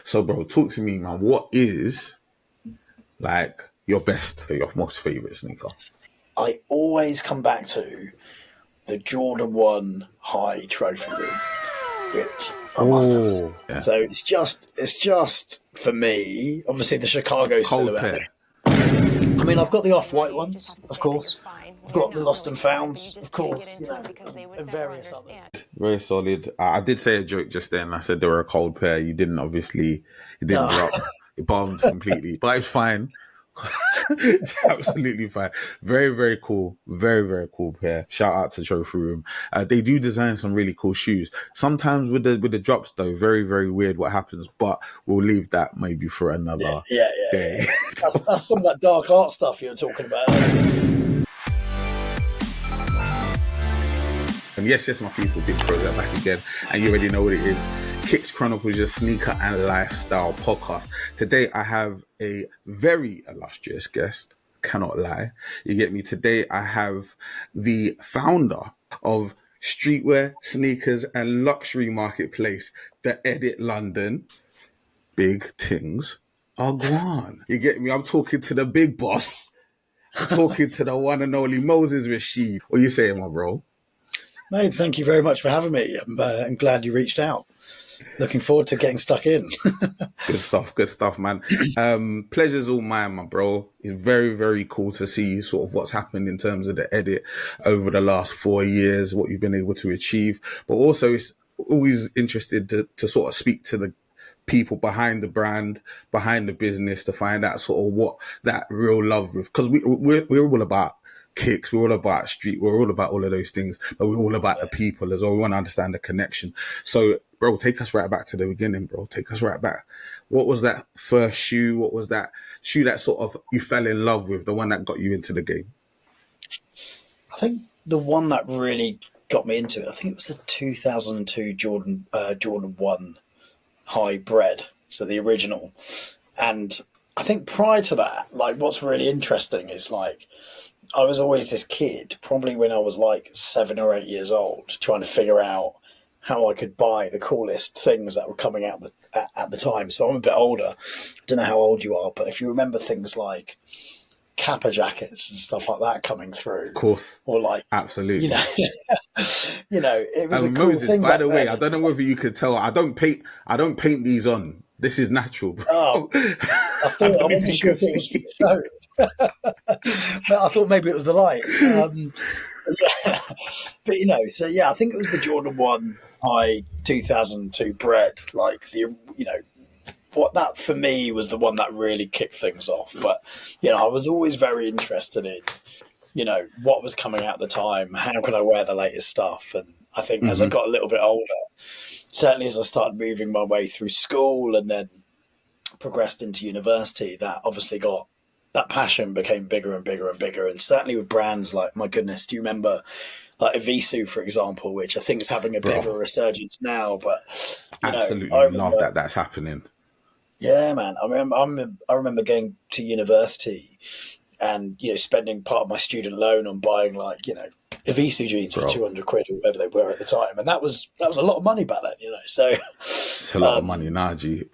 So, bro, talk to me, man. What is like your best, your most favorite sneaker? I always come back to the Jordan 1 High Trophy Room, which I must have. Yeah. So it's just for me, obviously the Chicago Cold silhouette. pair. I mean, I've got the off-white ones, of course. I've got the Lost and Founds, of course, and various others. Very solid. I did say a joke just then. I said they were a cold pair. You didn't obviously. You didn't drop. It bombed completely, but it's fine. It's absolutely fine. Very, very cool. Very, very cool pair. Shout out to Trophy Room. They do design some really cool shoes. Sometimes with the drops though, very, very weird what happens. But we'll leave that maybe for another day. Yeah. That's some of that dark art stuff you were talking about. And yes, my people, Big PROZECH back again. And you already know what it is. Kicks Chronicles, your sneaker and lifestyle podcast. Today, I have a very illustrious guest. Cannot lie. You get me? Today, I have the founder of Streetwear, Sneakers and Luxury Marketplace, the Edit London. Big things are gone. You get me? I'm talking to the big boss. I'm talking to the one and only Moses Rashid. What are you saying, my bro? Mate, thank you very much for having me. I'm glad you reached out. Looking forward to getting stuck in. Good stuff, man. Pleasure's all mine, my bro. It's very, very cool to see sort of what's happened in terms of the edit over the last 4 years, what you've been able to achieve. But also, it's always interested to sort of speak to the people behind the brand, behind the business, to find out sort of what that real love with. Because we're all about Kicks, we're all about street, we're all about all of those things, but we're all about the people as well. We want to understand the connection. So, bro, take us right back to the beginning, bro. Take us right back. What was that first shoe? What was that shoe that sort of you fell in love with, the one that got you into the game? I think the one that really got me into it, I think it was the 2002 Jordan 1 High Bread, so the original. And I think prior to that, like, what's really interesting is, like, I was always this kid, probably when I was like 7 or 8 years old, trying to figure out how I could buy the coolest things that were coming out at the time. So I'm a bit older. I don't know how old you are, but if you remember things like Kappa jackets and stuff like that coming through, of course, or like, absolutely, it was a cool Moses, thing. By the way, I don't know whether you could tell. I don't paint these on. This is natural, bro. Oh, I wasn't sure if it was for the show. But I thought maybe it was the light. But so I think it was the Jordan 1 High 2002 Bread. Like what that for me was the one that really kicked things off. But I was always very interested in what was coming out at the time. How could I wear the latest stuff? And I think as I got a little bit older, certainly as I started moving my way through school and then progressed into university, that obviously that passion became bigger and bigger and bigger. And certainly with brands like, my goodness, do you remember like Evisu, for example, which I think is having a bit of a resurgence now, but absolutely love that that's happening. Yeah, man. I remember going to university and, spending part of my student loan on buying like, Evisu jeans for 200 quid or whatever they were at the time. And that was a lot of money back then, so. It's a lot of money now, G.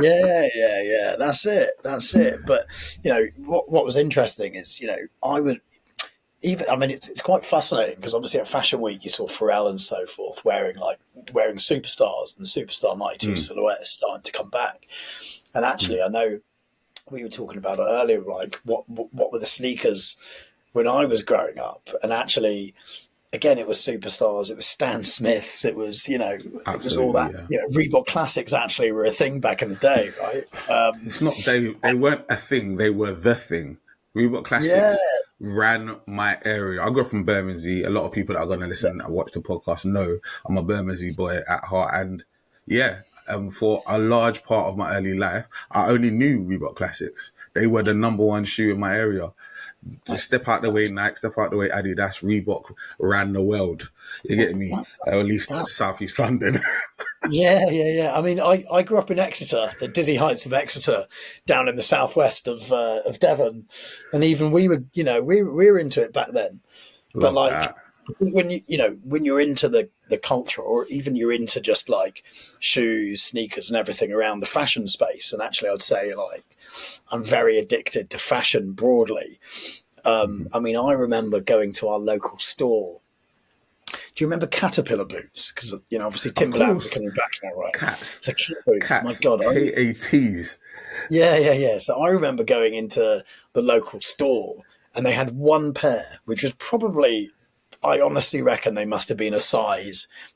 Yeah. That's it. But, what was interesting is, I would it's quite fascinating because obviously at Fashion Week, you saw Pharrell and so forth wearing Superstars, and the Superstar 92 silhouette is starting to come back. And actually, I know we were talking about it earlier, like what were the sneakers when I was growing up? And actually, again, it was Superstars, it was Stan Smiths, it was, it was all that. Reebok Classics actually were a thing back in the day, right? It's not, they weren't a thing, they were the thing. Reebok Classics ran my area. I grew up in Bermondsey. A lot of people that are going to listen and watch the podcast know I'm a Bermondsey boy at heart. And for a large part of my early life, I only knew Reebok Classics. They were the number one shoe in my area. Just step out the way Nike, step out the way Adidas, Reebok ran the world. You get me? Or at least South East London. Yeah. I mean, I grew up in Exeter, the dizzy heights of Exeter, down in the southwest of Devon, and even we were into it back then. But like when when you're into the the culture, or even you're into just like shoes, sneakers and everything around the fashion space. And actually I'd say like I'm very addicted to fashion broadly. I mean, I remember going to our local store. Do you remember Caterpillar boots? Because, you know, obviously Timberlands are coming back now, right? Cats. So Cat boots, Cats. my God. KATs. Yeah. So I remember going into the local store and they had one pair, which was probably, I honestly reckon they must have been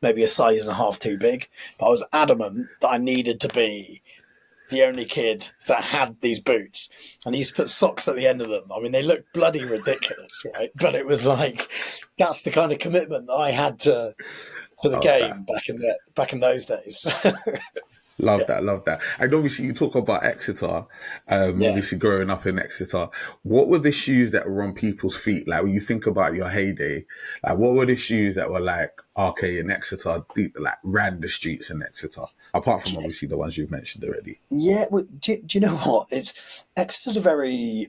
maybe a size and a half too big. But I was adamant that I needed to be the only kid that had these boots, and he used to put socks at the end of them. I mean, they looked bloody ridiculous, right? But it was like, that's the kind of commitment that I had to the game back in those days. Love that. And obviously you talk about Exeter, obviously growing up in Exeter. What were the shoes that were on people's feet? Like when you think about your heyday, like what were the shoes that were like, okay, in Exeter, like ran the streets in Exeter? Apart from obviously the ones you've mentioned already. Yeah, well, do you know what? Exeter's a very,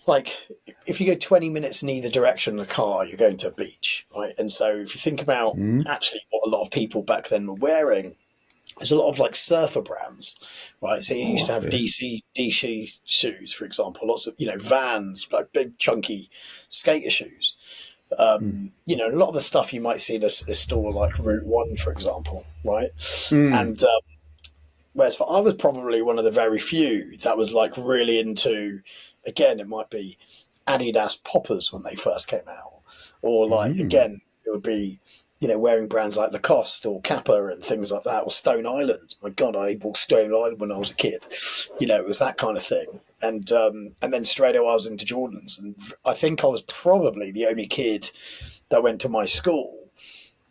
like, if you go 20 minutes in either direction in a car, you're going to a beach, right? And so if you think about actually what a lot of people back then were wearing, there's a lot of like surfer brands, right? So you used to have DC shoes, for example, lots of, you know, Vans, like big chunky skater shoes. You know, a lot of the stuff you might see in a store like Route 1, for example, right? And whereas I was probably one of the very few that was like really into, again, it might be Adidas poppers when they first came out, or like, again, it would be, you know, wearing brands like Lacoste or Kappa and things like that, or Stone Island. My God, I bought Stone Island when I was a kid. You know, it was that kind of thing. And then straight away I was into Jordans. And I think I was probably the only kid that went to my school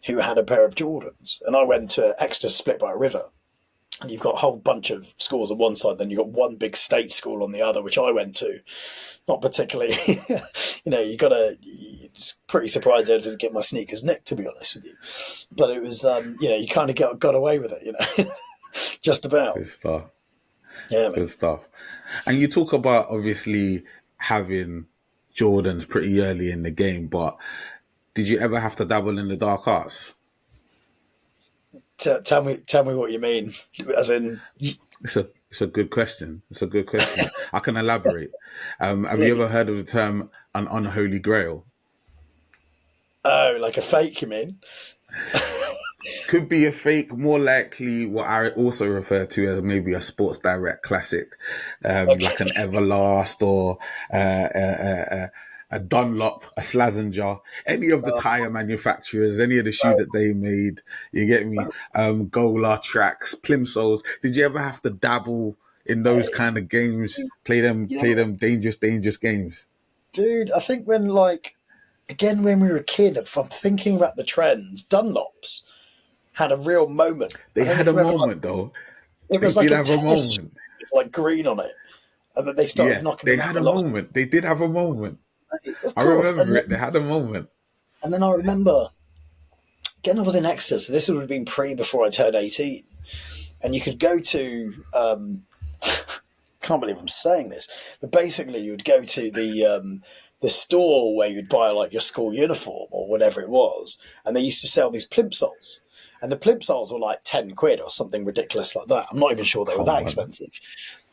who had a pair of Jordans. And I went to Exeter, split by a river. And you've got a whole bunch of schools on one side, then you've got one big state school on the other, which I went to. Not particularly, you know, it's pretty surprised I didn't get my sneakers nicked, to be honest with you. But it was, you know, you kind of got away with it, you know, just about. Good stuff. Yeah, man. Good stuff. And you talk about obviously having Jordans pretty early in the game, but did you ever have to dabble in the dark arts? Tell me what you mean. As in, it's a good question. I can elaborate. Have you ever heard of the term an unholy grail? Oh, like a fake, you mean? Could be a fake, more likely what I also refer to as maybe a Sports Direct classic, like an Everlast or a Dunlop, a Slazenger, any of the tire manufacturers, any of the shoes that they made, you get me? Gola tracks, plimsolls. Did you ever have to dabble in those kind of games? Play them dangerous games? Dude, I think when we were a kid, if I'm thinking about the trends, Dunlops had a real moment. They had a moment, though. It was like a tennis with like green on it. And then they started knocking them out. They had a moment. They did have a moment. I remember it. They had a moment. And then I remember, again, I was in Exeter, so this would have been before I turned 18. And you could go to, can't believe I'm saying this, but basically you would go to the store where you'd buy like your school uniform or whatever it was, and they used to sell these plimsolls. And the plimsolls were like 10 quid or something ridiculous like that. I'm not even sure they were that expensive.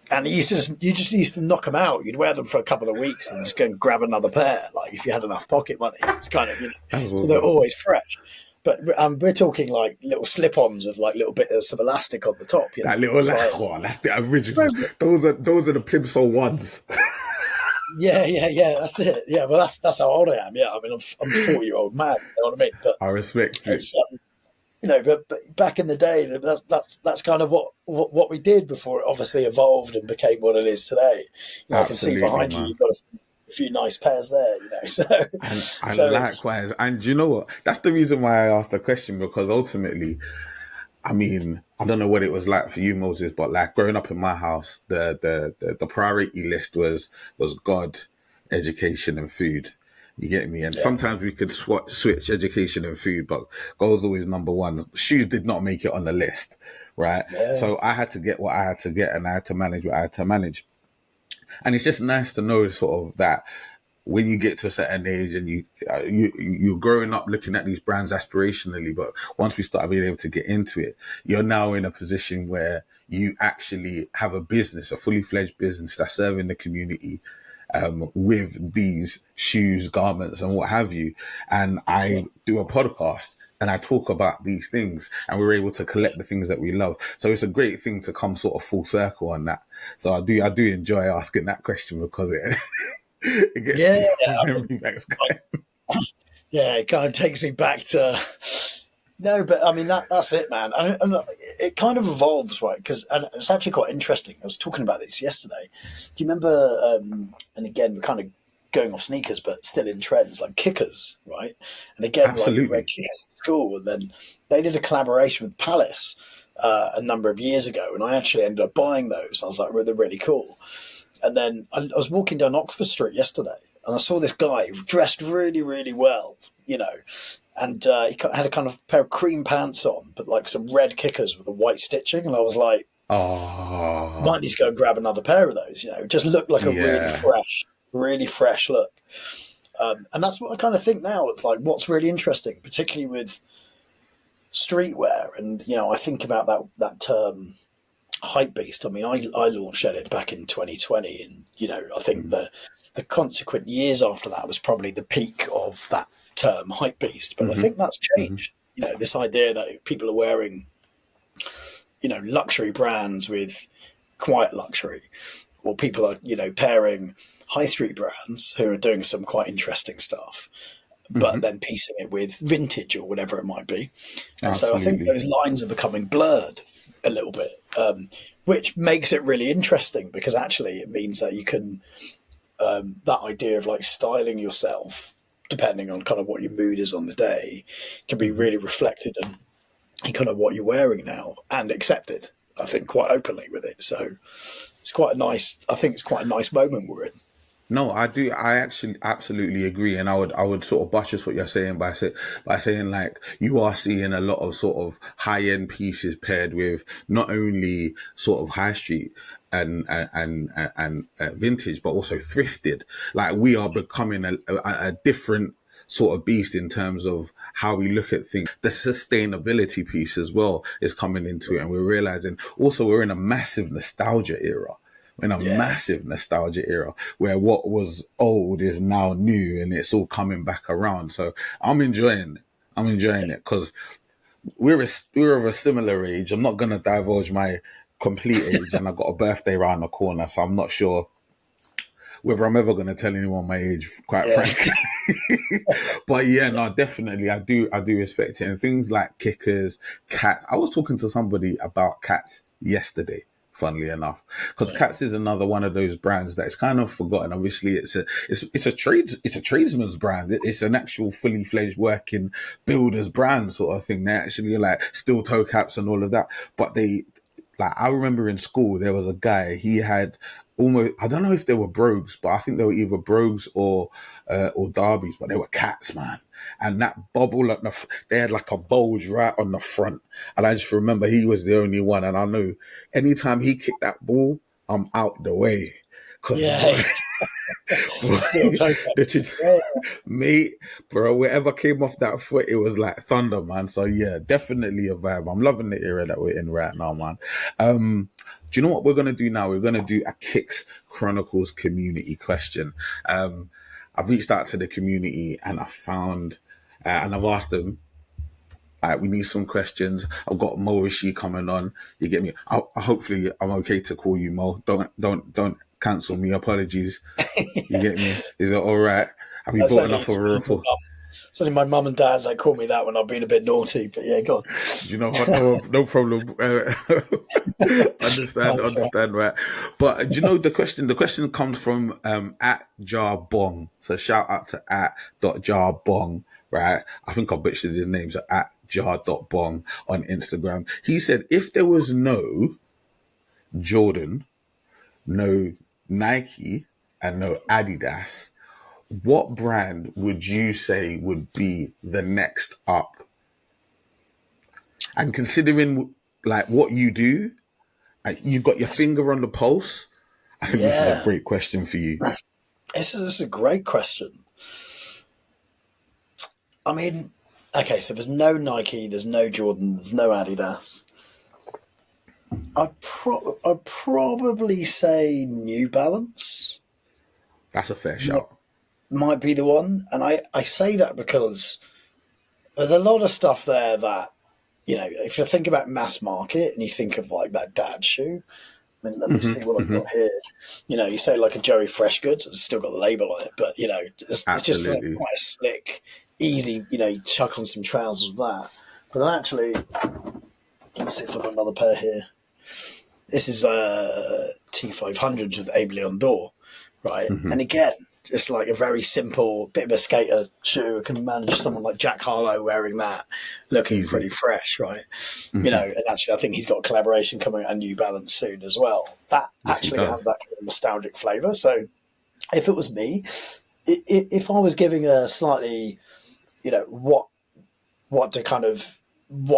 And you just used to knock them out. You'd wear them for a couple of weeks and just go and grab another pair. Like if you had enough pocket money, it's kind of, you know, awesome. So they're always fresh. But we're talking like little slip-ons with like little bits of elastic on the top. You know? That's the original. Those are the plimsoll ones. Yeah. That's it. Yeah, well, that's how old I am. Yeah, I mean, I'm a 40-year-old man. You know what I mean? But I respect it. You know, but back in the day, that's kind of what we did before it obviously evolved and became what it is today. You know, I can see behind you, you've got a few nice pairs there, you know. So, likewise. And you know what? That's the reason why I asked the question, because ultimately, I mean, I don't know what it was like for you, Moses, but like growing up in my house, the priority list was God, education, and food. You get me? And sometimes we could switch education and food, but God was always number one. Shoes did not make it on the list, right? Yeah. So I had to get what I had to get, and I had to manage what I had to manage. And it's just nice to know sort of that when you get to a certain age and you're growing up looking at these brands aspirationally, but once we start being able to get into it, you're now in a position where you actually have a business, a fully fledged business that's serving the community, with these shoes, garments, and what have you. And I do a podcast and I talk about these things, and we're able to collect the things that we love. So it's a great thing to come sort of full circle on that. So I do enjoy asking that question, because it gets memory banks going. Yeah, it kind of takes me back to no, but I mean that's it, man. And it kind of evolves, right? Because it's actually quite interesting. I was talking about this yesterday. Do you remember? And again, we're kind of going off sneakers, but still in trends like kickers, right? And again, Absolutely. like we read kickers at school, and then they did a collaboration with Palace a number of years ago, and I actually ended up buying those. I was like, they're really cool. And then I was walking down Oxford Street yesterday, and I saw this guy dressed really, really well, you know, and he had a kind of pair of cream pants on, but like some red kickers with the white stitching. And I was like, might need to go and grab another pair of those, you know, just looked like a really fresh look. And that's what I kind of think now. It's like, what's really interesting, particularly with streetwear. And, you know, I think about that term, hype beast. I mean, I launched it back in 2020, and you know, I think the consequent years after that was probably the peak of that term, hype beast. But I think that's changed. You know, this idea that people are wearing, you know, luxury brands with quiet luxury, or people are, you know, pairing high street brands who are doing some quite interesting stuff, but then piecing it with vintage or whatever it might be. And so I think those lines are becoming blurred a little bit, which makes it really interesting, because actually it means that you can, that idea of like styling yourself, depending on kind of what your mood is on the day, can be really reflected in kind of what you're wearing now, and accepted, I think, quite openly with it. So it's quite a nice, I think it's quite a nice moment we're in. No, I do. I actually absolutely agree, and I would sort of buttress what you're saying by saying like you are seeing a lot of sort of high end pieces paired with not only sort of high street and vintage, but also thrifted. Like we are becoming a different sort of beast in terms of how we look at things. The sustainability piece as well is coming into it, and we're realizing also we're in a massive nostalgia era. In a massive nostalgia era where what was old is now new, and it's all coming back around. So I'm enjoying it because we're of a similar age. I'm not going to divulge my complete age, and I've got a birthday around the corner, so I'm not sure whether I'm ever going to tell anyone my age, quite frankly. But yeah, no, definitely, I do respect it. And things like kickers, cats. I was talking to somebody about cats yesterday, funnily enough, because Cats is another one of those brands that is kind of forgotten. Obviously, it's a tradesman's brand. It's an actual fully fledged working builder's brand sort of thing. They actually like steel toe caps and all of that. But I remember in school there was a guy. He had almost, I don't know if they were brogues, but I think they were either brogues or derbies, but they were cats, man. And that bubble they had like a bulge right on the front. And I just remember he was the only one. And I know anytime he kicked that ball, I'm out the way. Mate, bro, whatever came off that foot, it was like thunder, man. So yeah, definitely a vibe. I'm loving the era that we're in right now, man. Do you know what we're going to do now? We're going to do a Kicks Chronicles community question. I've reached out to the community and I found, and I've asked them, we need some questions. I've got Mo Rashid coming on. You get me? Hopefully I'm okay to call you Mo. Don't cancel me. Apologies. You get me? Is it all right? Have you bought enough of a report? It's only my mum and dad that call me that when I've been a bit naughty, but yeah, go on. You know what? No problem. Understand, right? But you know the question comes from at Jarbong. So shout out to @jarbong, right? I think I butchered his name, so at jar.bong on Instagram. He said if there was no Jordan, no Nike, and no Adidas, what brand would you say would be the next up? And considering like what you do, you've got your finger on the pulse, I think this is a great question for you. This is a great question. I mean, okay, so there's no Nike, there's no Jordan, there's no Adidas. I'd probably say New Balance That's a fair shout. might be the one. And I say that because there's a lot of stuff there that, if you think about mass market and you think of like that dad shoe, I mean, let me see what I've got here. You say like a Joey Fresh Goods, it's still got the label on it, but it's just like quite a slick, easy. You chuck on some trousers with that. But actually, let's see if I've got another pair here. This is T500s with Aimé Leon Dore, right? And again, just like a very simple bit of a skater shoe. I can manage someone like Jack Harlow wearing that, looking pretty fresh, right? And actually, I think he's got a collaboration coming at New Balance soon as well. That actually has that kind of nostalgic flavour. So, if it was me, if I was giving a slightly, what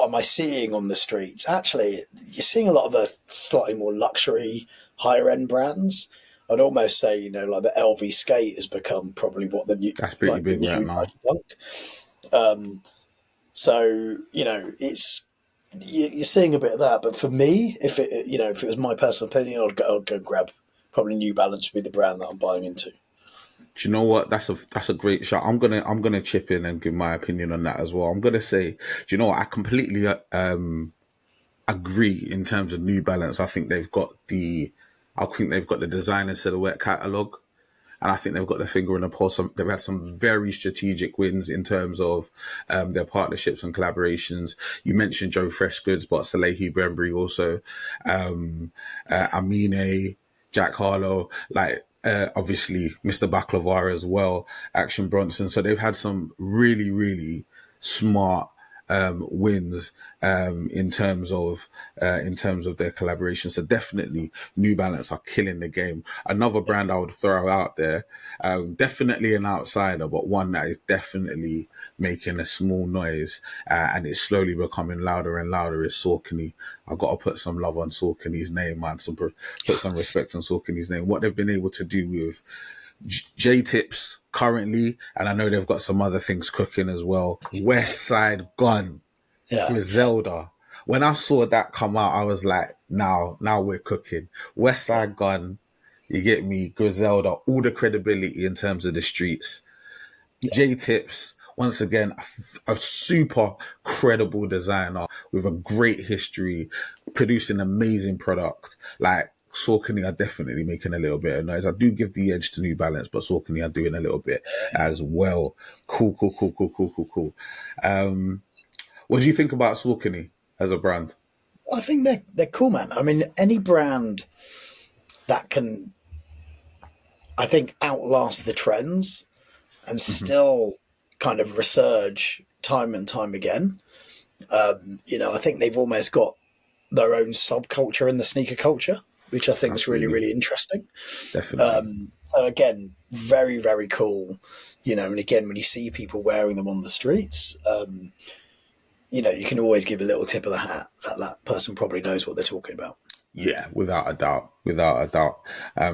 am I seeing on the streets? Actually, you're seeing a lot of the slightly more luxury, higher end brands. I'd almost say, like the LV skate has become probably what the new. That's pretty big right now. So it's you're seeing a bit of that. But for me, if it was my personal opinion, I'd go grab probably New Balance would be the brand that I'm buying into. Do you know what? That's a great shot. I'm gonna chip in and give my opinion on that as well. I'm gonna say, do you know what? I completely agree in terms of New Balance. I think they've got the design and silhouette catalog, and I think they've got their finger on the pulse. They've had some very strategic wins in terms of their partnerships and collaborations. You mentioned Joe Fresh Goods, but Salehi Bembury also, Amine, Jack Harlow, obviously Mr. Baklava as well, Action Bronson. So they've had some really, really smart wins in terms of their collaboration. So definitely New Balance are killing the game. Another brand I would throw out there, definitely an outsider, but one that is definitely making a small noise and it's slowly becoming louder and louder is Saucony. I've got to put some love on Saucony's name, man. Put some respect on Saucony's name. What they've been able to do with J-Tips currently, and I know they've got some other things cooking as well. West Side Gun, Griselda. When I saw that come out, I was like, now we're cooking. West Side Gun, you get me, Griselda, all the credibility in terms of the streets. J-Tips, once again, a super credible designer with a great history, producing amazing product. Saucony are definitely making a little bit of noise. I do give the edge to New Balance, but Saucony are doing a little bit as well. Cool. What do you think about Saucony as a brand? I think they're cool, man. I mean, any brand that can, I think, outlast the trends and still kind of resurge time and time again. I think they've almost got their own subculture in the sneaker culture, which I think is really, really interesting. Definitely. So again, very, very cool. And again, when you see people wearing them on the streets, you can always give a little tip of the hat that person probably knows what they're talking about. Yeah, without a doubt.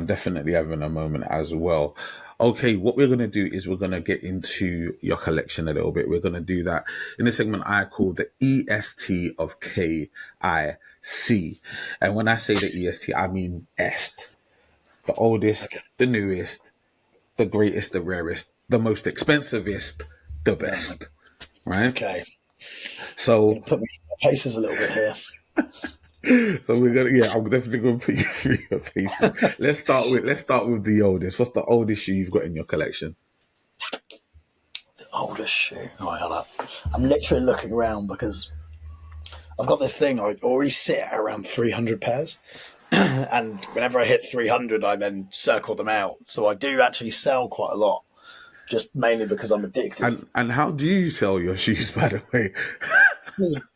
Definitely having a moment as well. Okay, what we're going to do is we're going to get into your collection a little bit. We're going to do that in a segment I call the EST of KIC. And when I say the EST, I mean EST. The oldest, the newest, the greatest, the rarest, the most expensivest, the best. Right? Okay. So put me through my paces a little bit here. So I'm definitely gonna put you through your paces. Let's start with the oldest. What's the oldest shoe you've got in your collection? The oldest shoe. I'm literally looking around because I've got this thing. I always sit at around 300 pairs, and whenever I hit 300, I then circle them out. So I do actually sell quite a lot, just mainly because I'm addicted. And how do you sell your shoes, by the way?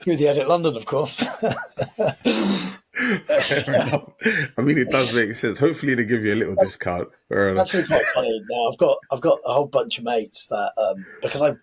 Through the Edit London, of course. Fair enough. I mean, it does make sense. Hopefully, they give you a little discount. It's actually quite funny. Now, I've got a whole bunch of mates that because I'm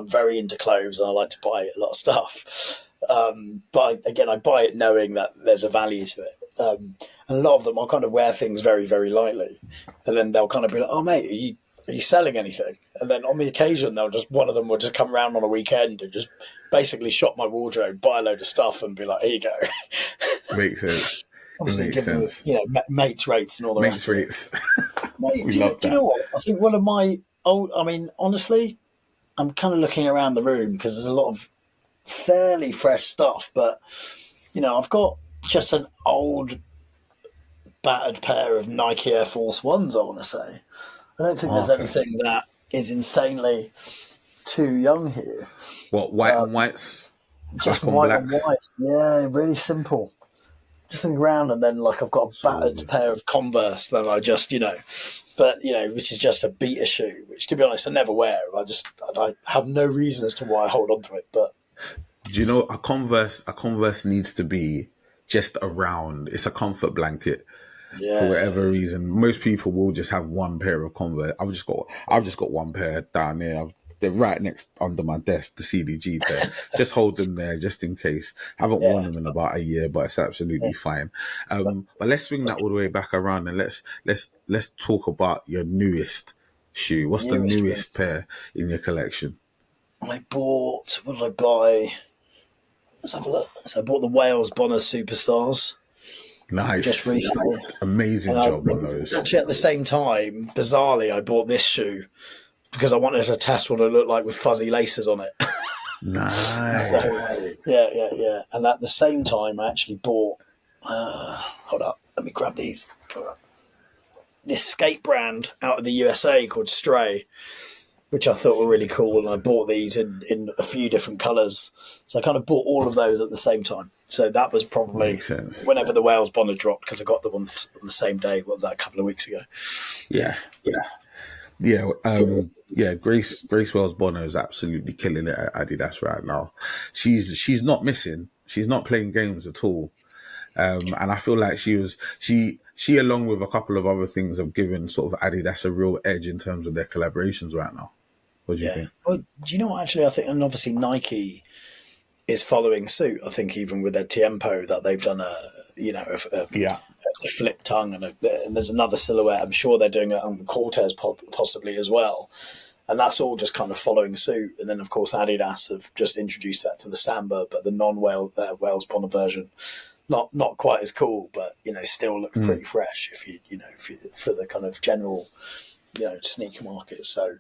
very into clothes and I like to buy a lot of stuff. But again, I buy it knowing that there's a value to it. And a lot of them, I'll kind of wear things very, very lightly, and then they'll kind of be like, "Oh, mate, are you selling anything?" And then on the occasion, one of them will just come around on a weekend and just basically shop my wardrobe, buy a load of stuff, and be like, "Here you go." Makes sense. Obviously, giving mates rates and all the Mates rest. rates. Mate, We love do you know what? I think one of my old. I mean, honestly, I'm kind of looking around the room because there's a lot of fairly fresh stuff, but I've got just an old battered pair of Nike Air Force Ones, I want to say. I don't think there's anything that is insanely too young here. What, white and whites? Just Black white and and white. Yeah, really simple. Just looking around, and then like I've got a battered pair of Converse that I just, which is just a beater shoe, which to be honest I never wear. I have no reason as to why I hold on to it. But do you know a Converse needs to be just around. It's a comfort blanket. yeah, For whatever reason, most people will just have one pair of Converse. I've just got one pair down there. They're right next under my desk, the CDG pair. Just hold them there just in case. Haven't worn them in about a year, but it's absolutely fine. But let's swing that all the way back around and let's talk about your newest shoe. What's the newest pair in your collection? I bought. What did I buy? Let's have a look. So I bought the Wales Bonner Superstars. Nice. Just recently. Amazing job on those. Actually, at the same time, bizarrely, I bought this shoe because I wanted to test what it looked like with fuzzy laces on it. Nice. So, yeah. And at the same time, I actually bought. Hold up, let me grab these. This skate brand out of the USA called Stray, which I thought were really cool, and I bought these in a few different colours. So I kind of bought all of those at the same time. So that was probably whenever the Wales Bonner dropped, because I got them on the same day. What was that, a couple of weeks ago? Yeah. Grace Wales Bonner is absolutely killing it at Adidas right now. She's not missing. She's not playing games at all. And I feel like she along with a couple of other things have given sort of Adidas a real edge in terms of their collaborations right now. What do you think? Well, do you know what, actually, I think, and obviously Nike is following suit. I think even with their Tiempo that they've done a flip tongue and there's another silhouette. I'm sure they're doing it on Cortez possibly as well. And that's all just kind of following suit. And then, of course, Adidas have just introduced that to the Samba, but the non-Wales Bonner version, not quite as cool, but still looks pretty fresh if you for the kind of general sneaker market. So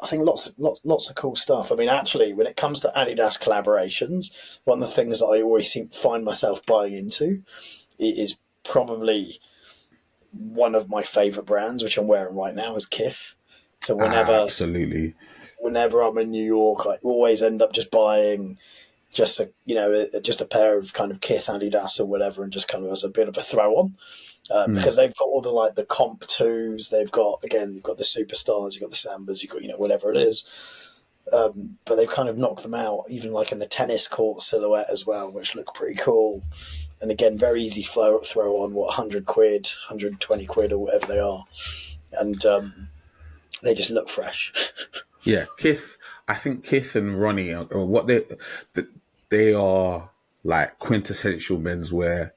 I think lots of cool stuff. I mean, actually, when it comes to Adidas collaborations, one of the things that I always find myself buying into is probably one of my favorite brands, which I'm wearing right now, is KIC. So whenever I'm in New York, I always end up just buying just a pair of kind of KIC Adidas or whatever, and just kind of as a bit of a throw on. Because they've got all the comp twos, you've got the superstars, you've got the Sambas, you've got whatever it is, but they've kind of knocked them out, even like in the tennis court silhouette as well, which look pretty cool. And again, very easy throw on, 100 quid, 120 quid or whatever they are, and they just look fresh. Yeah, Kith. I think Kith and Ronnie are what they are like quintessential menswear.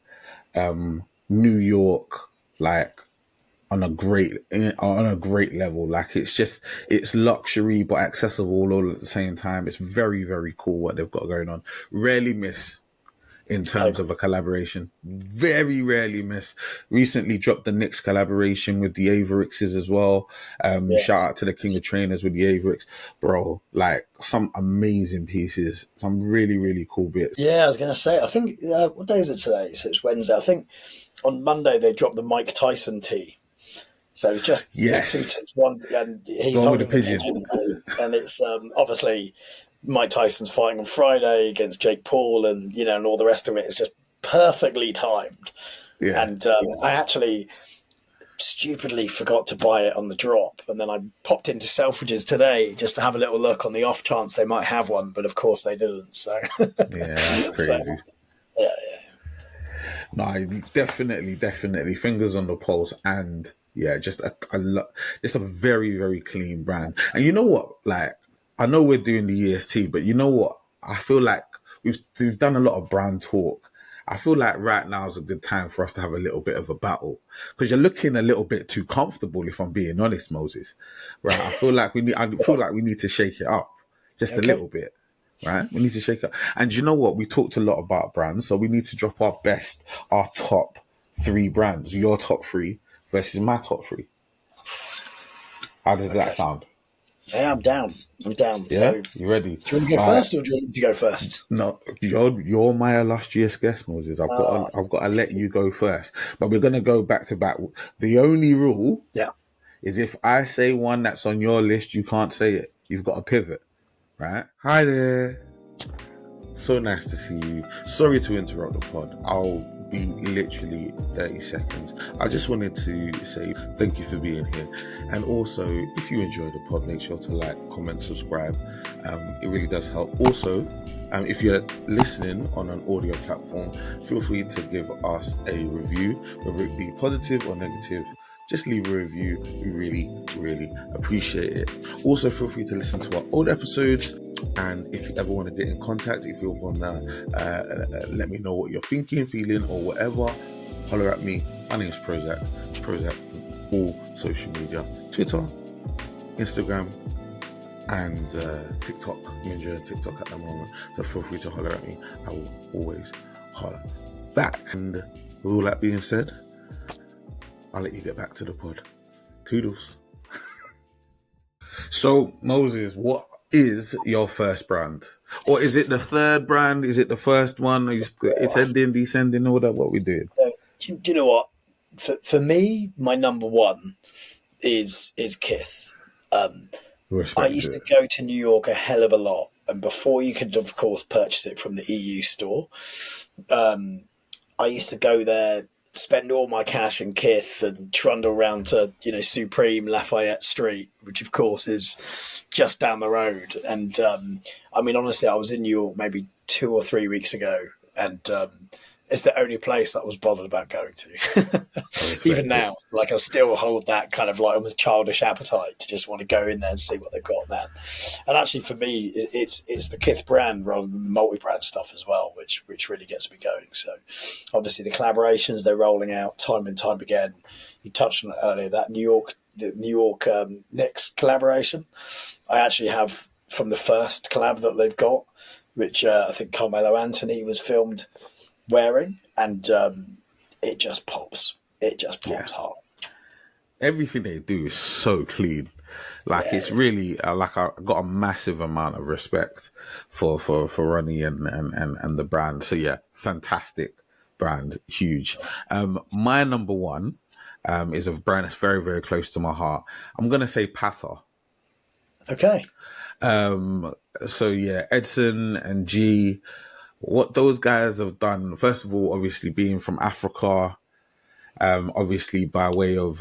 New York, like on a great level. Like it's luxury but accessible all at the same time. It's very, very cool what they've got going on. Rarely miss in terms of a collaboration. Very rarely miss. Recently dropped the Knicks collaboration with the Averixes as well. Shout out to the King of Trainers with the Averix. Bro, like some amazing pieces. Some really, really cool bits. Yeah, I was going to say, I think, what day is it today? So it's Wednesday. I think on Monday they dropped the Mike Tyson tee. So it's just two teams, one, and he's holding the pigeon. And it's obviously Mike Tyson's fighting on Friday against Jake Paul, and and all the rest of it is just perfectly timed. Yeah. And I actually stupidly forgot to buy it on the drop, and then I popped into Selfridges today just to have a little look on the off chance they might have one, but of course they didn't. So yeah, that's crazy. So, yeah. No, definitely fingers on the pulse, and just a very, very clean brand. And you know what, like, I know we're doing the EST, but you know what? I feel like we've done a lot of brand talk. I feel like right now is a good time for us to have a little bit of a battle because you're looking a little bit too comfortable. If I'm being honest, Moses, right? I feel like we need to shake it up just a Okay. little bit, right? We need to shake it up. And you know what? We talked a lot about brands, so we need to drop our top 3 brands. Your top 3 versus my top 3. How does that Okay. sound? Yeah, I'm down. Yeah, So, you ready? do you want to go All right. first, or do you want me to go first? No, you're my illustrious guest, Moses. I've got to let you go first. But we're gonna go back to back. The only rule Yeah. is if I say one that's on your list, you can't say it. You've got to pivot, right? Hi there. So nice to see you. Sorry to interrupt the pod. I'll be literally 30 seconds. I just wanted to say thank you for being here. And also, if you enjoy the pod, make sure to like, comment, subscribe. It really does help. Also, if you're listening on an audio platform, feel free to give us a review, whether it be positive or negative. Just leave a review. We really, really appreciate it. Also, feel free to listen to our old episodes. And if you ever want to get in contact, if you want to let me know what you're thinking, feeling, or whatever, holler at me. My name is PROZECH. It's PROZECH on all social media. Twitter, Instagram, and TikTok. I'm enjoying TikTok at the moment. So feel free to holler at me. I will always holler back. And with all that being said, I'll let you get back to the pod. Toodles. So, Moses, what is your first brand? Or is it the third brand? Is it the first one? Ascending, descending, all that? What we doing? Do you know what? For me, my number one is Kith. I used to go to New York a hell of a lot. And before you could, of course, purchase it from the EU store, I used to go there, spend all my cash in Kith and trundle around to, Supreme Lafayette Street, which of course is just down the road. And honestly, I was in New York maybe 2 or 3 weeks ago, and it's the only place that I was bothered about going to. Even now, like I still hold that kind of like almost childish appetite to just want to go in there and see what they've got, man. And actually, for me, it's the Kith brand rather than the multi-brand stuff as well, which really gets me going. So, obviously, the collaborations they're rolling out time and time again. You touched on it earlier, that the New York Knicks collaboration. I actually have from the first collab that they've got, which I think Carmelo Anthony was filmed wearing, and it just pops. It just pops hard. Everything they do is so clean. Like it's really like I got a massive amount of respect for Ronnie and the brand. So yeah, fantastic brand, huge. My number one is a brand that's very, very close to my heart. I'm gonna say Pata. Okay. So yeah, Edson and G, what those guys have done. First of all, obviously being from Africa, obviously by way of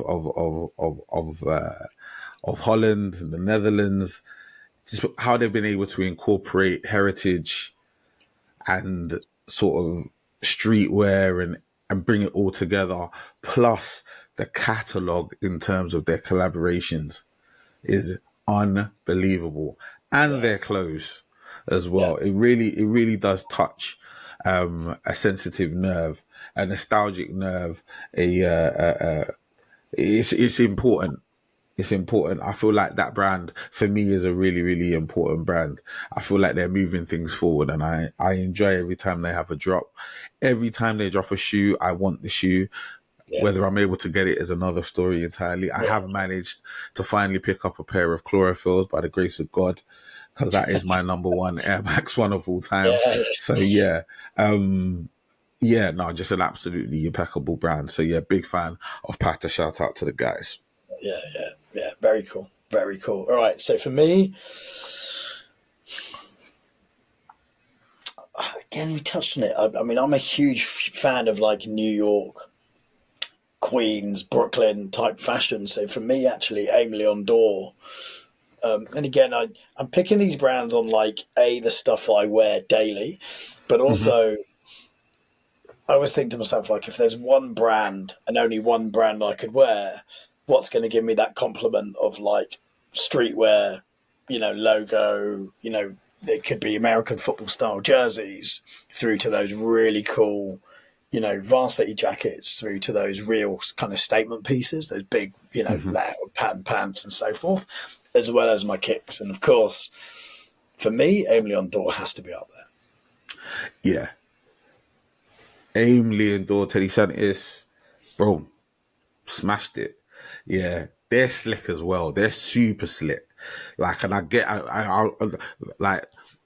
Holland and the Netherlands, just how they've been able to incorporate heritage and sort of streetwear and bring it all together. Plus the catalog in terms of their collaborations is unbelievable, and their clothes as well. It really does touch a sensitive nerve, a nostalgic nerve. It's important. It's important. I feel like that brand for me is a really, really important brand. I feel like they're moving things forward, and I enjoy every time they have a drop. Every time they drop a shoe, I want the shoe. Yeah. Whether I'm able to get it is another story entirely. I have managed to finally pick up a pair of Chlorophylls by the grace of God, because that is my number one Air Max one of all time. Yeah. So just an absolutely impeccable brand. So yeah, big fan of Pata. Shout out to the guys. Yeah. Very cool. Very cool. All right. So for me, again, we touched on it. I mean, I'm a huge fan of like New York, Queens, Brooklyn type fashion. So for me, actually, Aime Leon Dore. And again, I'm picking these brands on like the stuff that I wear daily, but also I always think to myself, like, if there's one brand and only one brand I could wear, what's going to give me that compliment of like streetwear, logo, it could be American football style jerseys through to those really cool, varsity jackets, through to those real kind of statement pieces, those big, loud pattern pants and so forth, as well as my kicks. And of course, for me, Aim Leon Dore has to be up there. Yeah. Aim Leon Dore, Teddy Santis, bro, smashed it. Yeah. They're slick as well. They're super slick. Like, and I like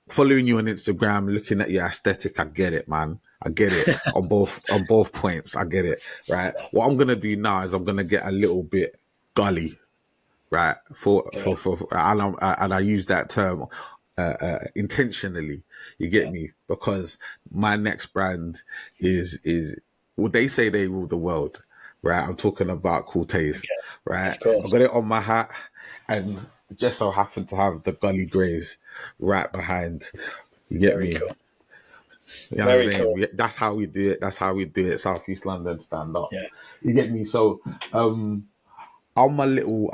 following you on Instagram, looking at your aesthetic. I get it, man. I get it on both points. I get it. Right. What I'm gonna do now is I'm gonna get a little bit gully, right? And I use that term intentionally. You get me? Because my next brand is well, they say they rule the world, right? I'm talking about Cool Taste, right? I've got it on my hat, and just so happen to have the gully greys right behind. You get me? Cool. You know Very cool. That's how we do it. That's how we do it. Southeast London, stand up. Yeah. You get me? So, I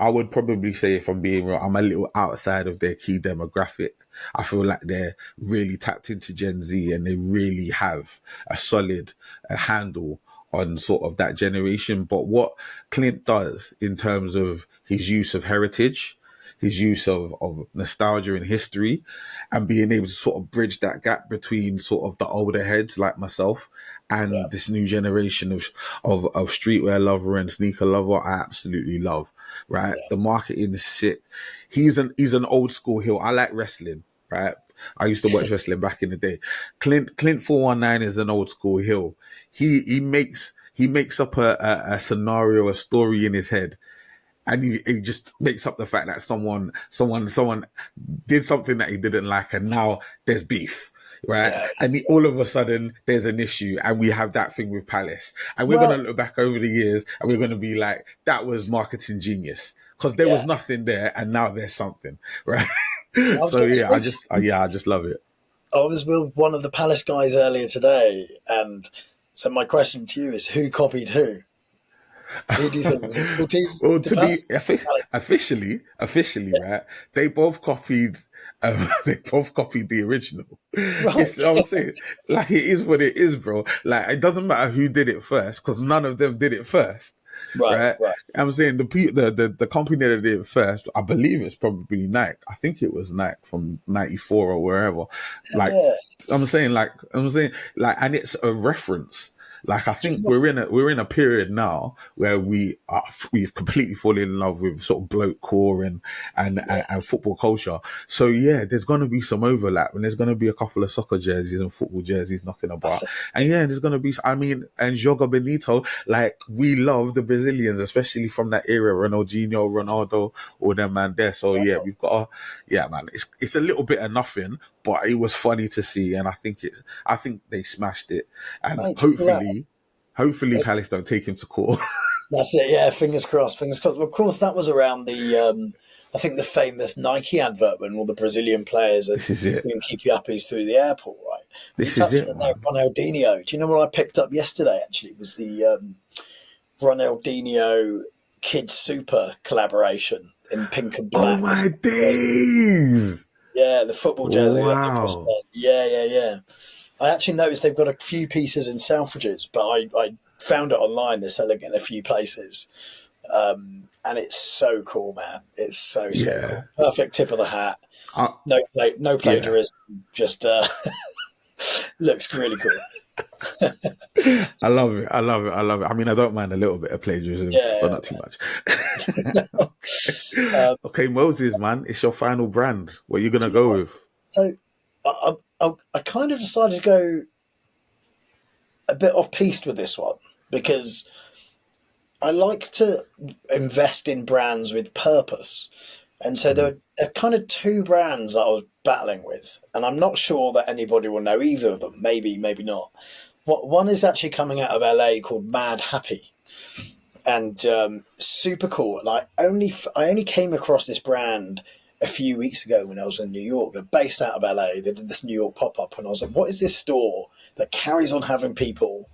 would probably say, if I'm being real, I'm a little outside of their key demographic. I feel like they're really tapped into Gen Z, and they really have a solid handle on sort of that generation. But what Clint does in terms of his use of heritage, his use of nostalgia and history, and being able to sort of bridge that gap between sort of the older heads like myself and this new generation of streetwear lover and sneaker lover, I absolutely love. Right, the marketing is sick. He's an old school heel. I like wrestling. Right, I used to watch wrestling back in the day. Clint 419 is an old school heel. He makes up a scenario, a story in his head. And he just makes up the fact that someone did something that he didn't like, and now there's beef, right? Yeah. And all of a sudden there's an issue, and we have that thing with Palace, and we're going to look back over the years, and we're going to be like, that was marketing genius, because there was nothing there, and now there's something, right? So I just love it. I was with one of the Palace guys earlier today, and so my question to you is, who copied who? Who do you think was it? Well, to be officially, right? They both copied. The original. Right. I'm saying, like, it is what it is, bro. Like, it doesn't matter who did it first, because none of them did it first. Right. I'm saying the company that did it first, I believe it's probably Nike. I think it was Nike from '94 or wherever. Like, I'm saying, and it's a reference. Like, I think we're in a period now where we've completely fallen in love with sort of bloke core and football culture. So yeah, there's going to be some overlap, and there's going to be a couple of soccer jerseys and football jerseys knocking about. And yeah, there's going to be, and Joga Benito, like, we love the Brazilians, especially from that era, Ronaldinho, Ronaldo, all them man there. So yeah, we've got man, it's a little bit of nothing, but it was funny to see, and I think they smashed it, and hopefully Palace don't take him to court. That's it. Yeah, fingers crossed. Well, of course, that was around the I think the famous Nike advert when all the Brazilian players are doing keepy uppies through the airport, right? This is it. Ronaldinho. Do you know what I picked up yesterday? Actually, it was the Ronaldinho Kids Super collaboration in pink and black. Oh my days! Yeah, the football jersey. Wow. Yeah. I actually noticed they've got a few pieces in Selfridges, but I found it online. They're selling it in a few places. And it's so cool, man. It's so cool. Perfect tip of the hat. No plagiarism. Just looks really cool. I love it. I mean, I don't mind a little bit of plagiarism, but not too much. Okay, Moses, man, it's your final brand. What are you going to go with? So I kind of decided to go a bit off-piste with this one, because I like to invest in brands with purpose. And so there are kind of two brands that I was battling with, and I'm not sure that anybody will know either of them. Maybe not. One is actually coming out of LA called Mad Happy, and super cool. Like, I only came across this brand a few weeks ago when I was in New York. They're based out of LA. They did this New York pop-up, and I was like, what is this store that carries on having people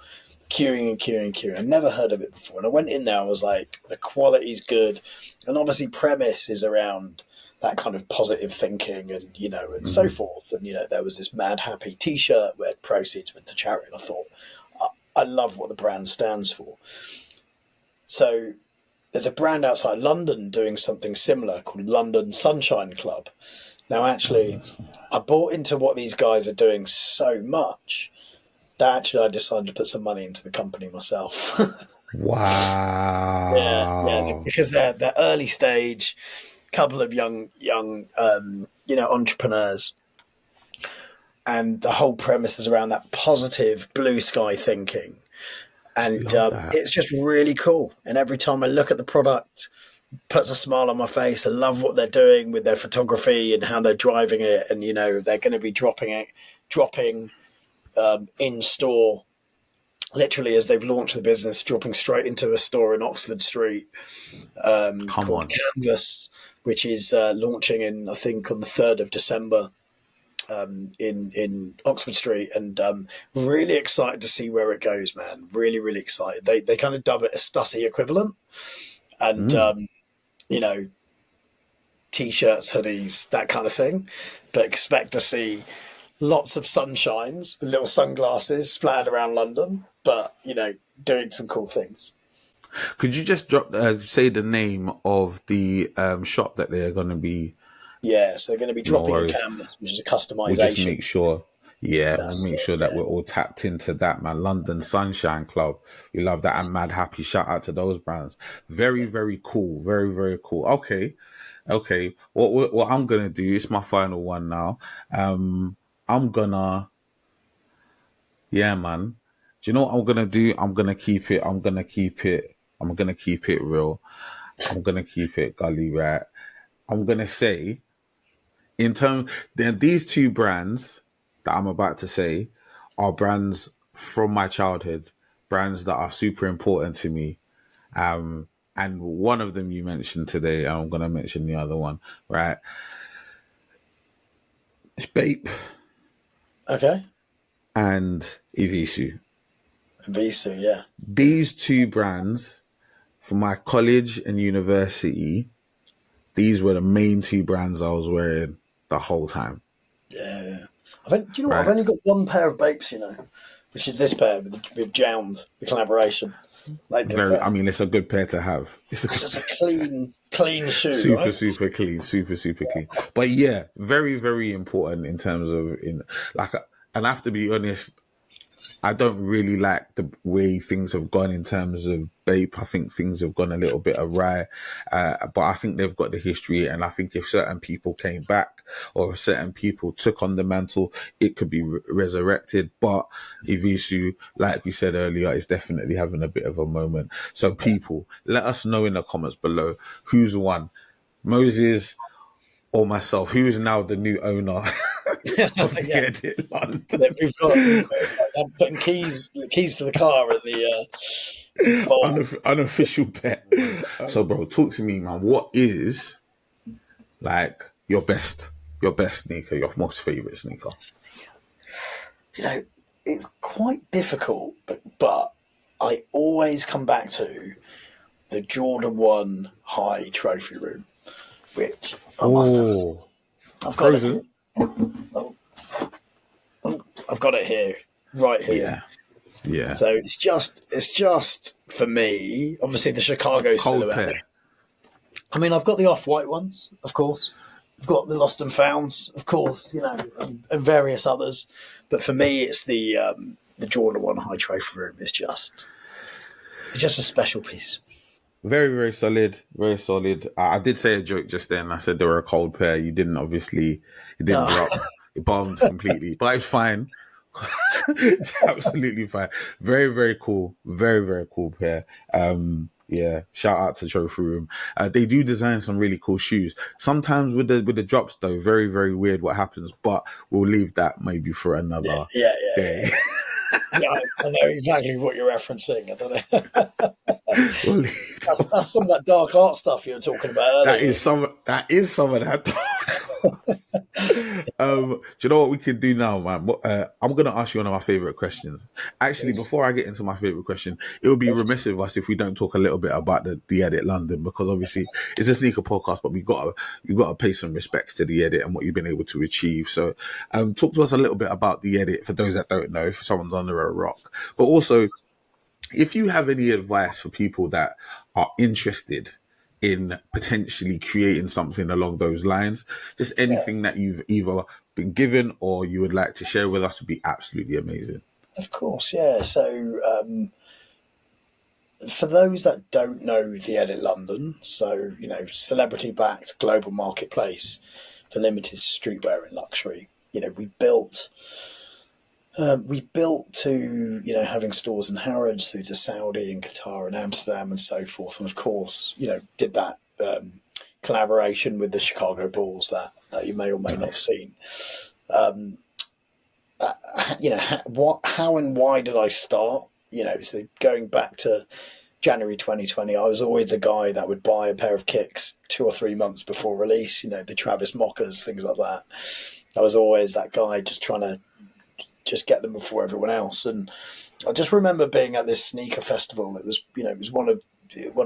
queuing? I never heard of it before. And I went in there, I was like, the quality's good. And obviously premise is around that kind of positive thinking and, and so forth. And, there was this Mad Happy t-shirt where proceeds went to charity. And I thought, I love what the brand stands for. So there's a brand outside London doing something similar called London Sunshine Club. Now, actually, I bought into what these guys are doing so much that actually I decided to put some money into the company myself. Wow. Yeah, because they're early stage, couple of young entrepreneurs. And the whole premise is around that positive blue sky thinking. And it's just really cool. And every time I look at the product, puts a smile on my face. I love what they're doing with their photography and how they're driving it. And, they're going to be dropping in store, literally as they've launched the business, dropping straight into a store in Oxford Street called Canvas, which is launching I think on the 3rd of December in Oxford Street. And really excited to see where it goes, man. Really, really excited. They kind of dub it a Stussy equivalent. And, T-shirts, hoodies, that kind of thing. But expect to see lots of sunshines with little sunglasses splattered around London, but, doing some cool things. Could you just say the name of the shop that they're going to be? Yeah, so they're going to be dropping in Canvas, which is a customization. We'll just make sure. Yeah, we'll make sure that we're all tapped into that, man. London Sunshine Club. We love that. And Mad Happy. Shout out to those brands. Very, very cool. Very, very cool. Okay. What I'm going to do, it's my final one now. Yeah, man. Do you know what I'm going to do? I'm going to keep it real. I'm going to keep it gully, right? I'm going to say, these two brands that I'm about to say are brands from my childhood, brands that are super important to me. And one of them you mentioned today, I'm going to mention the other one, right? It's Bape. Okay. And Evisu. Yeah. These two brands, for my college and university, these were the main two brands I was wearing the whole time. Yeah. I've only got one pair of Bapes, which is this pair with Jound, the collaboration. It's a good pair to have. It's just a clean shoe. Super clean. But yeah, very, very important in terms of and I have to be honest, I don't really like the way things have gone in terms of Bape. I think things have gone a little bit awry, but I think they've got the history, and I think if certain people came back or certain people took on the mantle, it could be resurrected. But Evisu, like we said earlier, is definitely having a bit of a moment. So people, let us know in the comments below who's won, Moses or myself, who is now the new owner of the Edit London. We've got I'm putting keys to the car in the unofficial bet. So, bro, talk to me, man. What is like your best sneaker, your most favorite sneaker? It's quite difficult, but I always come back to the Jordan 1 High Trophy Room, which I must have. I've got it. I've got it here, right here. Yeah. So it's just for me. Obviously, the Chicago silhouette. I mean, I've got the off-white ones, of course. I've got the Lost and Founds, of course, and various others. But for me, it's the Jordan 1 High Trophy Room. It's just a special piece. Very, very solid. Very solid. I did say a joke just then. I said they were a cold pair. You didn't drop. It bombed completely. But it's fine. It's absolutely fine. Very, very cool. Very, very cool pair. Yeah, shout out to Trophy Room. They do design some really cool shoes. Sometimes with the drops though, very, very weird what happens. But we'll leave that maybe for another day. Yeah, I know exactly what you're referencing. I don't know. That's some of that dark art stuff you were talking about earlier. That is some of that dark. Do you know what we can do now, man? I'm going to ask you one of my favorite questions. Actually, Please. before I get into my favorite question, it would be remiss of us if we don't talk a little bit about the Edit London, because obviously it's a sneaker podcast, but we've got to pay some respects to the Edit and what you've been able to achieve. So, talk to us a little bit about the Edit for those that don't know, if someone's under a rock, but also if you have any advice for people that are interested in potentially creating something along those lines, just Yeah, anything that you've either been given or you would like to share with us would be absolutely amazing. of course. Yeah. So for those that don't know the Edit London, so celebrity-backed global marketplace for limited streetwear and luxury. We built to having stores in Harrods through to Saudi and Qatar and Amsterdam and so forth, and of course did that collaboration with the Chicago Bulls that you may or may not have seen. How and why did I start? So going back to January 2020, I was always the guy that would buy a pair of kicks 2 or 3 months before release. The Travis Mockers, things like that. I was always that guy just trying to just get them before everyone else. And I just remember being at this sneaker festival. It was one of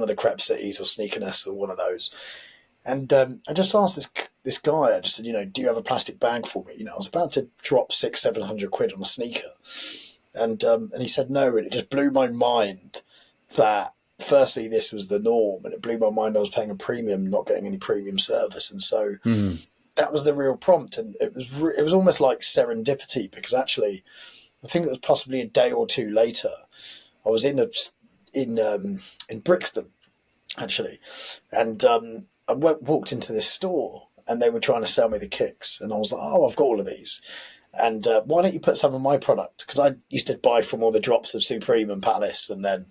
the Crep Cities or Sneakerness or one of those. And I just asked this guy. I just said, do you have a plastic bag for me? I was about to drop 600-700 quid on a sneaker, and he said no. And it just blew my mind that firstly this was the norm, and it blew my mind I was paying a premium, not getting any premium service, and so. That was the real prompt, and it was almost like serendipity, because actually, I think it was possibly a day or two later, I was in Brixton, actually, and I walked into this store, and they were trying to sell me the kicks, and I was like, oh, I've got all of these, and why don't you put some of my product? Because I used to buy from all the drops of Supreme and Palace, and then.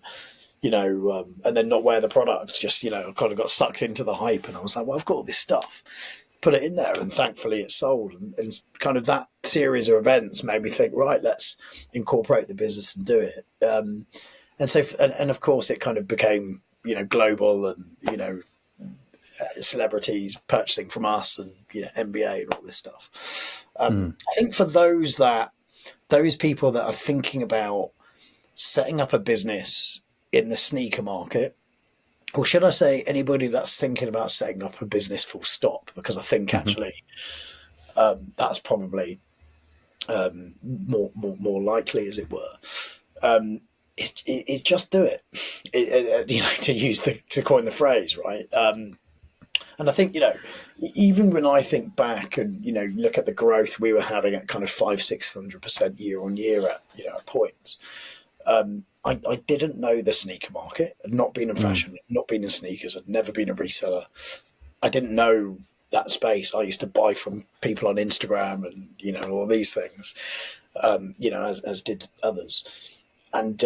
And then not wear the product. Just I kind of got sucked into the hype, and I was like, well, I've got all this stuff. Put it in there, and thankfully it sold, and kind of that series of events made me think, right, let's incorporate the business and do it, and so and of course it kind of became global, and celebrities purchasing from us, and NBA and all this stuff. I think for those people that are thinking about setting up a business in the sneaker market, or should I say anybody that's thinking about setting up a business full stop, because I think actually that's probably more likely, as it were. It's just do it. To coin the phrase, right? And I think even when I think back and look at the growth we were having at kind of 500-600% year on year at points. I didn't know the sneaker market. I'd not been in fashion, not been in sneakers. I'd never been a reseller. I didn't know that space. I used to buy from people on Instagram and, all these things, as did others. And,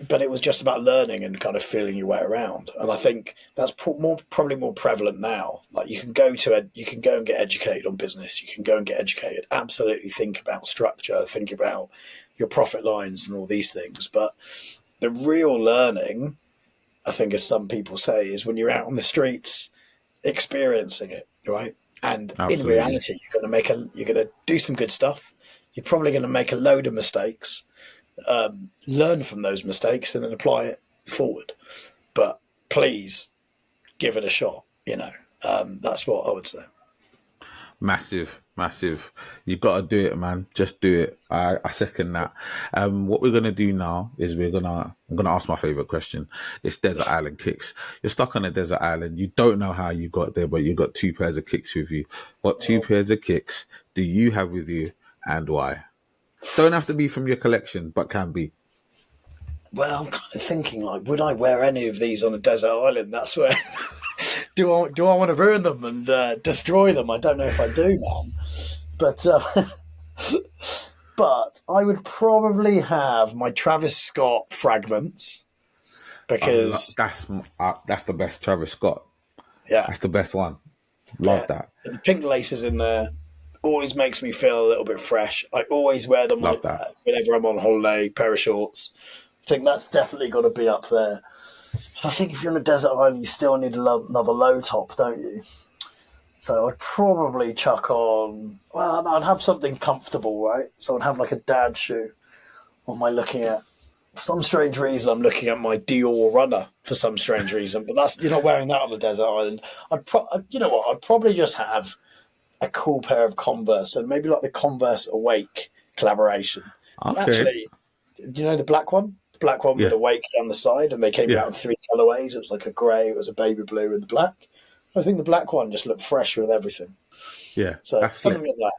but it was just about learning and kind of feeling your way around. And I think that's probably more prevalent now. Like you can go and get educated on business. You can go and get educated. Absolutely think about structure, think about your profit lines and all these things. But the real learning, I think, as some people say, is when you're out on the streets experiencing it, right? And in reality, you're going to do some good stuff. You're probably going to make a load of mistakes, learn from those mistakes, and then apply it forward. But please give it a shot. That's what I would say. Massive. You've got to do it, man. Just do it. I second that. What we're gonna do now is I'm gonna ask my favorite question. It's Desert Island Kicks. You're stuck on a desert island. You don't know how you got there, but you got 2 pairs of kicks with you. What 2 pairs of kicks do you have with you, and why? Don't have to be from your collection, but can be. Well, I'm kind of thinking, like, would I wear any of these on a desert island? That's where. Do I want to ruin them and destroy them? I don't know if I do, man. But I would probably have my Travis Scott fragments, because that's the best Travis Scott. Yeah, that's the best one. Love that. The pink laces in there always makes me feel a little bit fresh. I always wear them whenever I'm on holiday. Pair of shorts. I think that's definitely got to be up there. I think if you're on a desert island, you still need another low top, don't you? So I'd probably chuck on. Well, I'd have something comfortable, right? So I'd have like a dad shoe. What am I looking at? For some strange reason, I'm looking at my Dior runner for some strange reason. But that's, you're not wearing that on the desert island. You know what? I'd probably just have a cool pair of Converse, and maybe like the Converse Awake collaboration. Okay. Actually, do you know the black one? The black one with Awake down the side, and they came out in 3 colorways. It was like a grey, it was a baby blue, and the black. I think the black one just looked fresh with everything. Yeah, so something like that.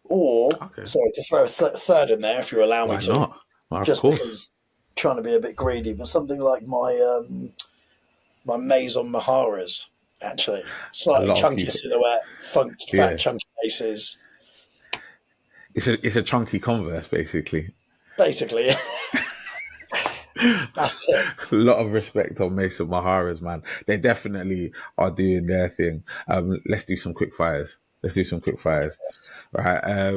Or sorry, to throw a third in there, if you allow me to. Why not? Well, just because trying to be a bit greedy, but something like my Maison Maharas. Actually, slightly chunky silhouette, fat chunky laces. It's a chunky Converse, basically. Basically, that's it. A lot of respect on Mason Maharas, man. They definitely are doing their thing. Let's do some quick fires. Right.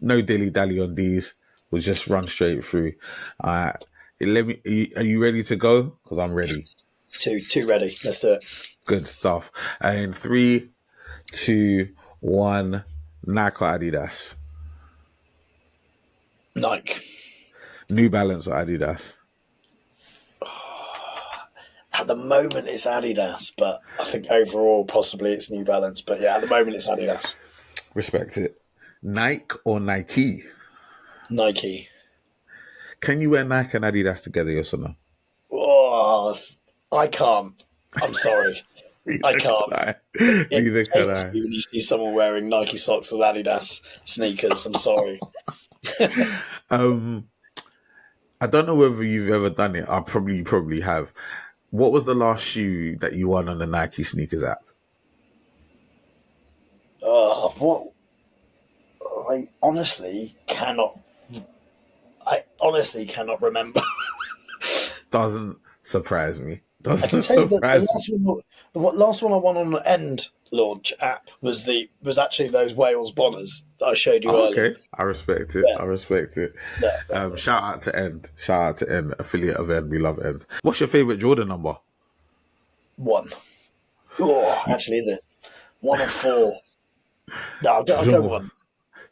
No dilly dally on these. We'll just run straight through. Are you ready to go? Because I'm ready. Too ready. Let's do it. Good stuff. And 3, 2, 1. Nike or Adidas? Nike. New Balance or Adidas? At the moment, it's Adidas, but I think overall, possibly it's New Balance. But yeah, at the moment, it's Adidas. Respect it. Nike or Nike? Nike. Can you wear Nike and Adidas together, yes or no? Oh, I can't. I'm sorry. I can't. Neither can I. When you see someone wearing Nike socks with Adidas sneakers, I'm sorry. I don't know whether you've ever done it. You probably have. What was the last shoe that you won on the Nike sneakers app? What? I honestly cannot remember. Doesn't surprise me. I can tell you that the last one I won on the End launch app was actually those Wales Bonners that I showed you earlier. Okay, I respect it. Yeah. Shout out to End, affiliate of End. We love End. What's your favourite Jordan number? 1. Oh, actually, is it 1 or 4? No, I'll go 1.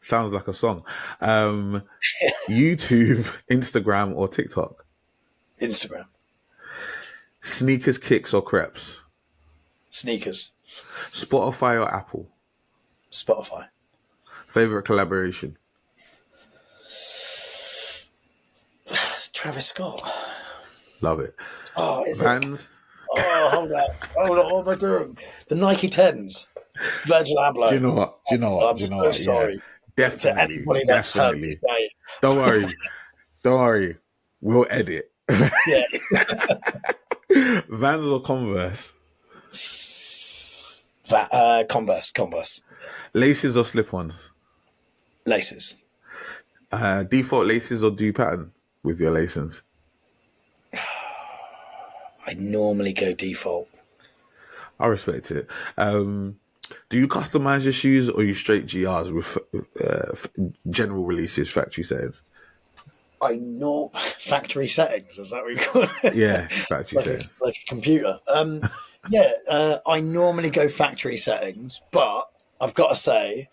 Sounds like a song. YouTube, Instagram, or TikTok? Instagram. Sneakers, kicks, or crepes? Sneakers. Spotify or Apple? Spotify. Favorite collaboration? It's Travis Scott. Love it. Oh, is Vans? It? Oh, hold on. What am I doing? The Nike 10s. Virgil Abloh. Do you know what? I'm so sorry. Yeah. Definitely. To anybody that's heard me say it. Don't worry. We'll edit. Yeah. Vans or Converse? Converse. Laces or slip-ons? Laces. Default laces or do pattern with your laces? I normally go default. I respect it. Do you customize your shoes or you straight GRs with general releases, factory settings? I know factory settings. Is that what you call it? Yeah, factory settings. Like a computer. I normally go factory settings, but I've got to say,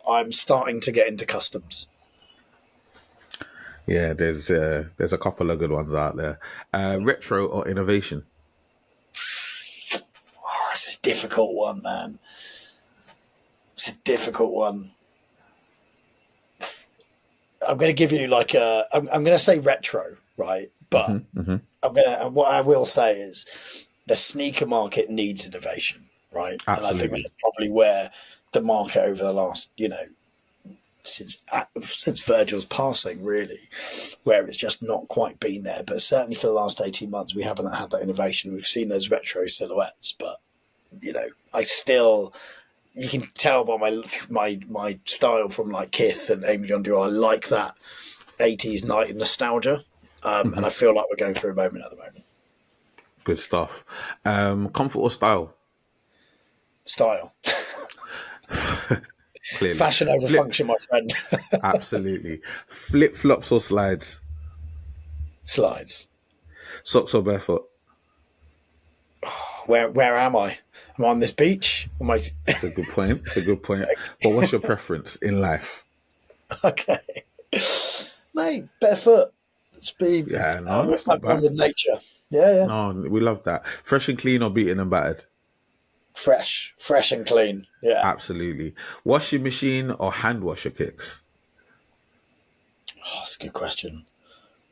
I'm starting to get into customs. Yeah, there's a couple of good ones out there. Retro or innovation? Oh, this is a difficult one, man. It's a difficult one. I'm going to give you I'm going to say retro, right? But what I will say is the sneaker market needs innovation, right? Absolutely. And I think that's probably where the market over the last, since Virgil's passing, really, where it's just not quite been there. But certainly for the last 18 months, we haven't had that innovation. We've seen those retro silhouettes, but you can tell by my style from like Kith and Amy John Duo, I like that 80s night nostalgia. And I feel like we're going through a moment at the moment. Good stuff. Comfort or style? Style. Clearly. Fashion over function, my friend. Absolutely. Flip-flops or slides? Slides. Socks or barefoot? Where am I? Am I on this beach? Am I? It's a good point. It's a good point. But what's your preference in life? Okay, mate, barefoot. Let's be Yeah, no, that's not bad. with nature. Yeah. No, we love that. Fresh and clean or beaten and battered? Fresh and clean. Yeah, Absolutely. Washing machine or hand wash your kicks? oh, that's a good question.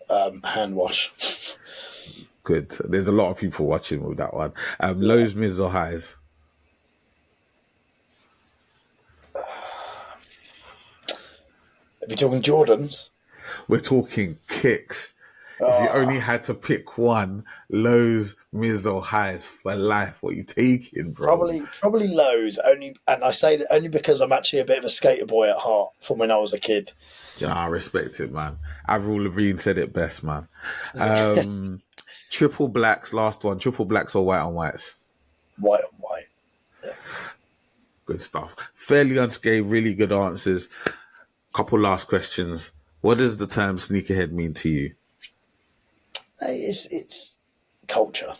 Hand wash. Good. There's a lot of people watching with that one. Lows, mids or highs? Are we talking Jordans? We're talking kicks. If you only had to pick one, lows, mids or highs for life, what you taking, bro? Probably lows. Only, and I say that only because I'm actually a bit of a skater boy at heart from when I was a kid. Yeah, I respect it, man. Avril Lavigne said it best, man. Triple blacks, last one. Triple blacks or white on whites? White on white. Yeah. Good stuff. Fairly unscathed, really good answers. Couple last questions. What does the term sneakerhead mean to you? It's culture.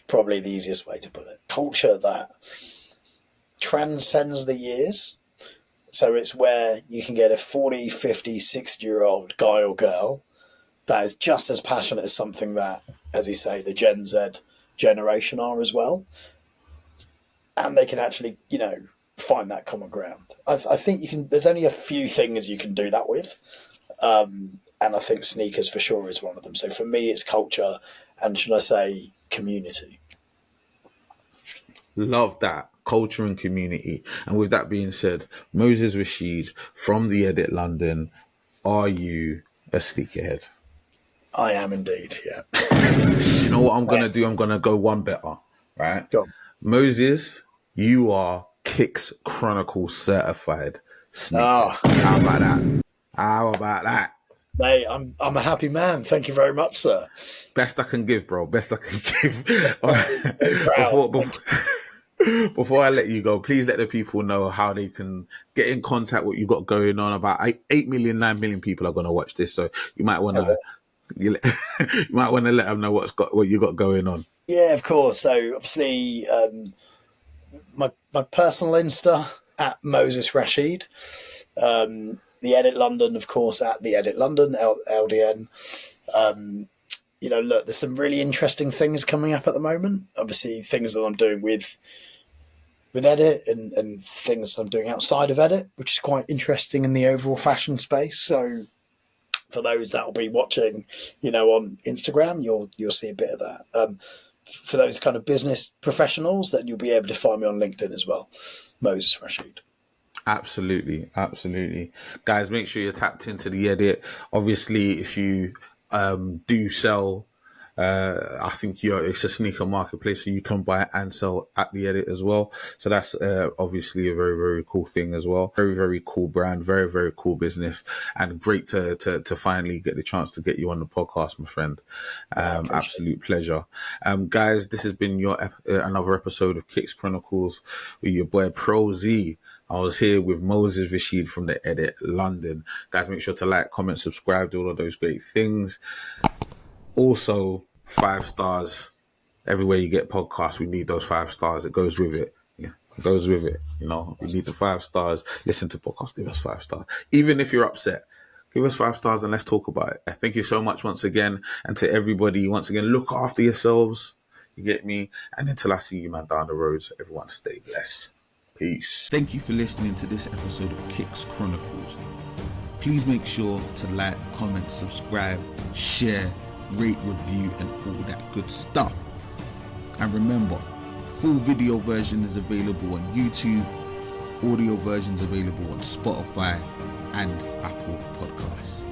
Probably the easiest way to put it. Culture that transcends the years. So it's where you can get a 40, 50, 60-year-old guy or girl that is just as passionate as something that, as you say, the Gen Z generation are as well. And they can actually, find that common ground. I think there's only a few things you can do that with. And I think sneakers for sure is one of them. So for me, it's culture and, should I say, community. Love that. Culture and community. And with that being said, Moses Rashid from the Edit London, are you a sneakerhead? I am indeed, yeah. You know what I'm going to do? I'm going to go one better, right? Go on. Moses, you are Kicks Chronicles certified sneaker. Oh. How about that? How about that? Mate, I'm a happy man. Thank you very much, sir. Best I can give, bro. Best I can give. Before I let you go, please let the people know how they can get in contact with what you got going on. About 8 million, 9 million people are going to watch this, so you might want to let them know what you got going on. Yeah, of course. So obviously, my personal Insta at Moses Rashid. The Edit London, of course, at the Edit London, LDN. Look, there's some really interesting things coming up at the moment. Obviously, things that I'm doing with Edit and things I'm doing outside of Edit, which is quite interesting in the overall fashion space. So for those that will be watching, on Instagram, you'll see a bit of that. For those kind of business professionals, then you'll be able to find me on LinkedIn as well, Moses Rashid. Absolutely. Guys, make sure you're tapped into the Edit. Obviously, if you do sell, I think it's a sneaker marketplace, so you can buy and sell at the Edit as well. So that's obviously a very, very cool thing as well. Very, very cool brand, very, very cool business, and great to finally get the chance to get you on the podcast, my friend. Absolute pleasure. Guys, this has been another episode of Kicks Chronicles with your boy PROZECH. I was here with Moses Rashid from the Edit London. Guys, make sure to like, comment, subscribe, do all of those great things. Also, 5 stars everywhere you get podcasts. We need those 5 stars. It goes with it. Yeah, it goes with it. We need the 5 stars. Listen to podcasts. Give us 5 stars. Even if you're upset, give us 5 stars and let's talk about it. Thank you so much once again. And to everybody, once again, look after yourselves. You get me? And until I see you, man, down the road, so everyone stay blessed. Peace. Thank you for listening to this episode of Kicks Chronicles. Please make sure to like, comment, subscribe, share, rate, review, and all that good stuff. And remember, full video version is available on YouTube, audio versions available on Spotify and Apple Podcasts.